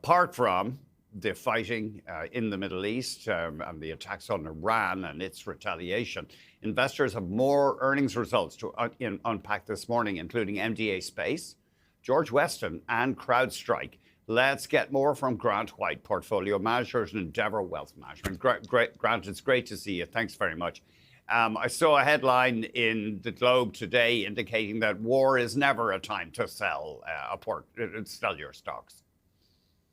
apart from the fighting in the Middle East and the attacks on Iran and its retaliation, investors have more earnings results to unpack this morning, including MDA Space, George Weston, and CrowdStrike. Let's get more from Grant White, portfolio manager at Endeavour Wealth Management. Grant, it's great to see you. Thanks very much. I saw a headline in the Globe today indicating that war is never a time to sell your stocks.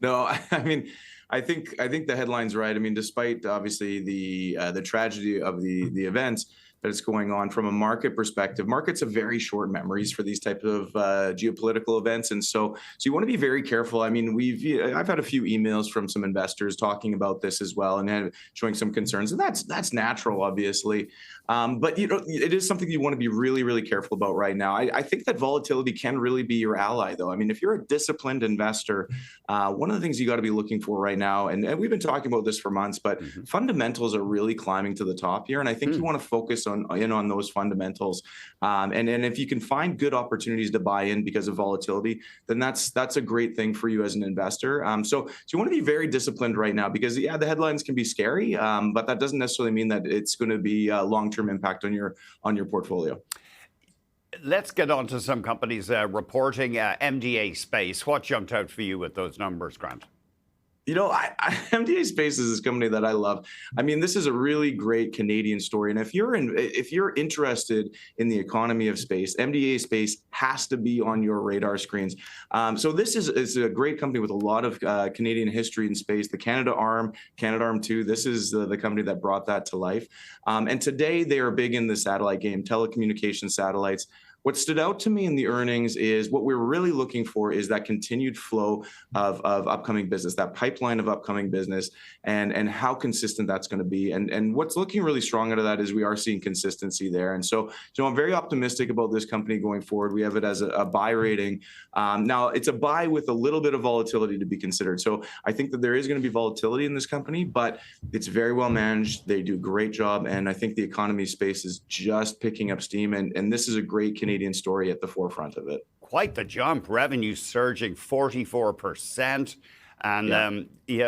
No, I mean, I think the headline's right. I mean, despite obviously the tragedy of the events that's going on from a market perspective, markets have very short memories for these types of geopolitical events, and so you want to be very careful. I mean, I've had a few emails from some investors talking about this as well and showing some concerns, and that's natural, obviously. But it is something you want to be really, really careful about right now. I think that volatility can really be your ally, though. I mean, if you're a disciplined investor, one of the things you got to be looking for right now, and we've been talking about this for months, but fundamentals are really climbing to the top here, and I think you want to focus on those fundamentals. And if you can find good opportunities to buy in because of volatility, then that's a great thing for you as an investor. So you want to be very disciplined right now because the headlines can be scary, but that doesn't necessarily mean that it's going to be long-term impact on your portfolio. Let's get on to some companies reporting. MDA Space, what jumped out for you with those numbers, Grant? MDA Space is this company that I love. I mean, this is a really great Canadian story. And if you're interested in the economy of space, MDA Space has to be on your radar screens. So this is a great company with a lot of Canadian history in space. The Canadarm2, this is the company that brought that to life. And today they are big in the satellite game, telecommunication satellites. What stood out to me in the earnings is what we're really looking for is that continued flow of upcoming business, that pipeline of upcoming business, and how consistent that's going to be. And what's looking really strong out of that is we are seeing consistency there. And so I'm very optimistic about this company going forward. We have it as a buy rating. Now, it's a buy with a little bit of volatility to be considered. So I think that there is going to be volatility in this company, but it's very well managed. They do a great job. And I think the economy space is just picking up steam. And this is a great Canadian story at the forefront of it. Quite the jump. Revenue surging 44%. And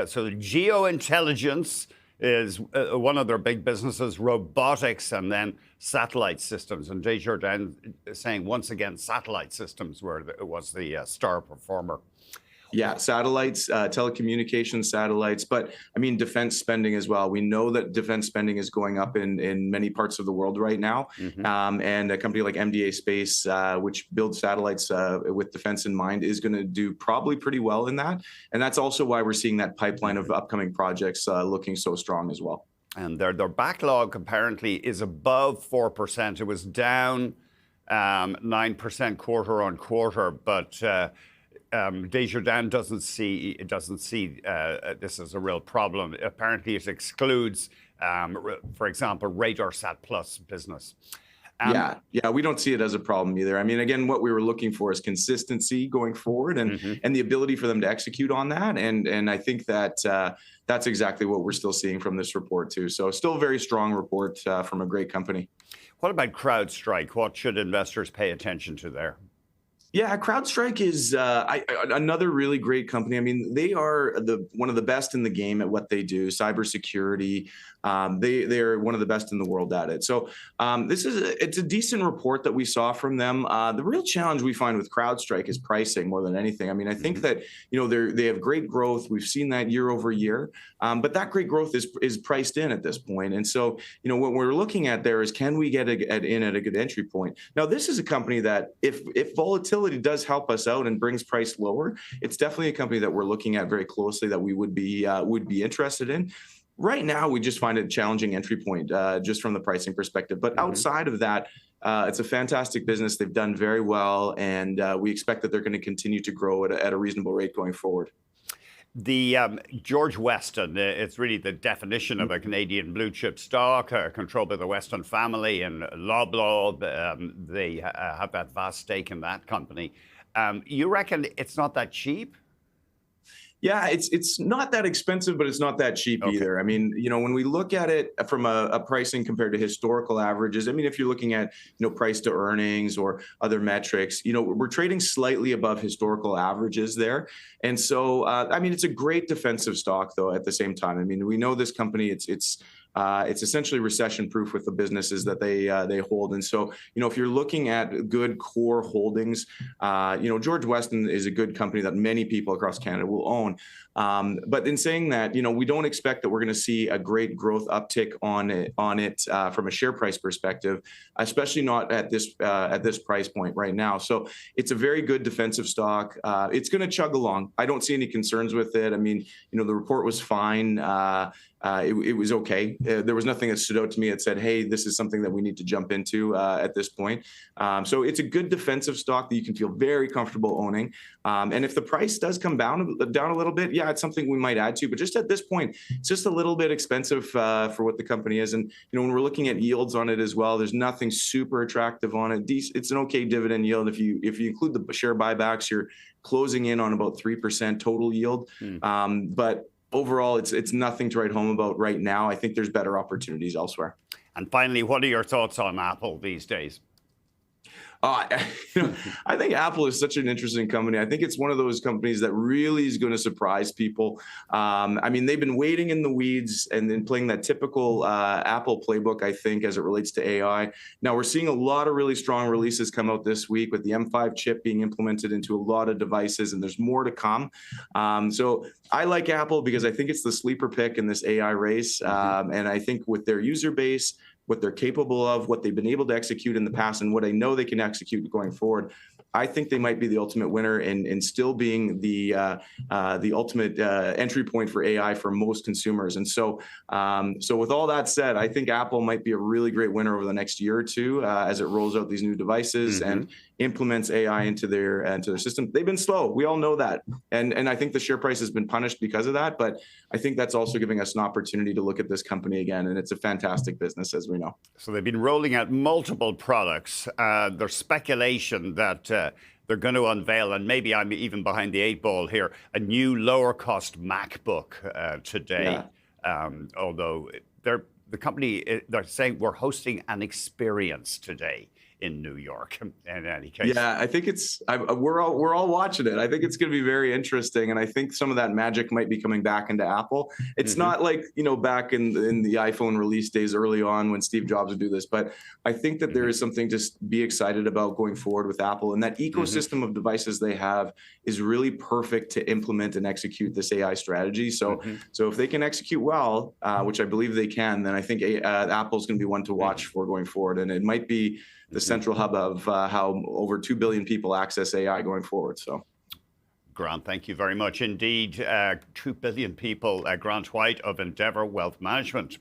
so the geointelligence is one of their big businesses, robotics, and then satellite systems. And Desjardins saying once again, satellite systems was the star performer. Yeah, satellites, telecommunications satellites, but I mean, defense spending as well. We know that defense spending is going up in many parts of the world right now. And a company like MDA Space, which builds satellites with defense in mind, is going to do probably pretty well in that. And that's also why we're seeing that pipeline of upcoming projects looking so strong as well. And their backlog apparently is above 4%. It was down 9% quarter on quarter, but Desjardins doesn't see this as a real problem. Apparently, it excludes, for example, RadarSat Plus business. Yeah, we don't see it as a problem either. I mean, again, what we were looking for is consistency going forward and the ability for them to execute on that. And I think that that's exactly what we're still seeing from this report too. So still a very strong report from a great company. What about CrowdStrike? What should investors pay attention to there? Yeah, CrowdStrike is another really great company. I mean, they are one of the best in the game at what they do, cybersecurity. They're one of the best in the world at it. So it's a decent report that we saw from them. The real challenge we find with CrowdStrike is pricing more than anything. I mean, I think that they have great growth. We've seen that year over year, but that great growth is priced in at this point. And so what we're looking at there is, can we get in at a good entry point? Now, this is a company that if volatility does help us out and brings price lower, it's definitely a company that we're looking at very closely that we would be interested in. Right now, we just find it a challenging entry point just from the pricing perspective. But outside of that, it's a fantastic business. They've done very well, and we expect that they're going to continue to grow at a reasonable rate going forward. The George Weston, it's really the definition of a Canadian blue chip stock, controlled by the Weston family and Loblaw. They have that vast stake in that company. You reckon it's not that cheap? Yeah, it's not that expensive, but it's not that cheap Okay. either. I mean, when we look at it from a pricing compared to historical averages, I mean, if you're looking at, price to earnings or other metrics, we're trading slightly above historical averages there. And so, I mean, it's a great defensive stock, though, at the same time. I mean, we know this company, it's essentially recession-proof with the businesses that they hold. And so, if you're looking at good core holdings, George Weston is a good company that many people across Canada will own. But in saying that, we don't expect that we're going to see a great growth uptick on it from a share price perspective, especially not at this price point right now. So it's a very good defensive stock. It's going to chug along. I don't see any concerns with it. I mean, the report was fine. It was okay. There was nothing that stood out to me that said, hey, this is something that we need to jump into at this point. So it's a good defensive stock that you can feel very comfortable owning. And if the price does come down a little bit, yeah, it's something we might add to. But just at this point, it's just a little bit expensive for what the company is. And when we're looking at yields on it as well, there's nothing super attractive on it. It's an okay dividend yield. If you include the share buybacks, you're closing in on about 3% total yield. But overall, it's nothing to write home about right now. I think there's better opportunities elsewhere. And finally, what are your thoughts on Apple these days? I think Apple is such an interesting company. I think it's one of those companies that really is going to surprise people. I mean, they've been waiting in the weeds and then playing that typical Apple playbook, I think, as it relates to AI. Now, we're seeing a lot of really strong releases come out this week with the M5 chip being implemented into a lot of devices, and there's more to come. So I like Apple because I think it's the sleeper pick in this AI race. And I think with their user base, what they're capable of, what they've been able to execute in the past, and what I know they can execute going forward, I think they might be the ultimate winner in still being the ultimate entry point for AI for most consumers. And so with all that said, I think Apple might be a really great winner over the next year or two as it rolls out these new devices and implements AI into their system. They've been slow. We all know that. And I think the share price has been punished because of that. But I think that's also giving us an opportunity to look at this company again. And it's a fantastic business, as we know. So they've been rolling out multiple products. There's speculation that they're going to unveil, and maybe I'm even behind the eight ball here, a new lower cost MacBook today. Yeah. Although the company, they're saying we're hosting an experience today in New York. In any case, yeah, I think we're all watching it. I think it's going to be very interesting, and I think some of that magic might be coming back into Apple. It's not like back in the iPhone release days early on when Steve Jobs would do this, but I think that there is something to be excited about going forward with Apple, and that ecosystem of devices they have is really perfect to implement and execute this AI strategy. So if they can execute well, which I believe they can, then I think Apple's going to be one to watch for going forward, and it might be the central hub of how over 2 billion people access AI going forward. So, Grant, thank you very much indeed. 2 billion people. Grant White of Endeavour Wealth Management.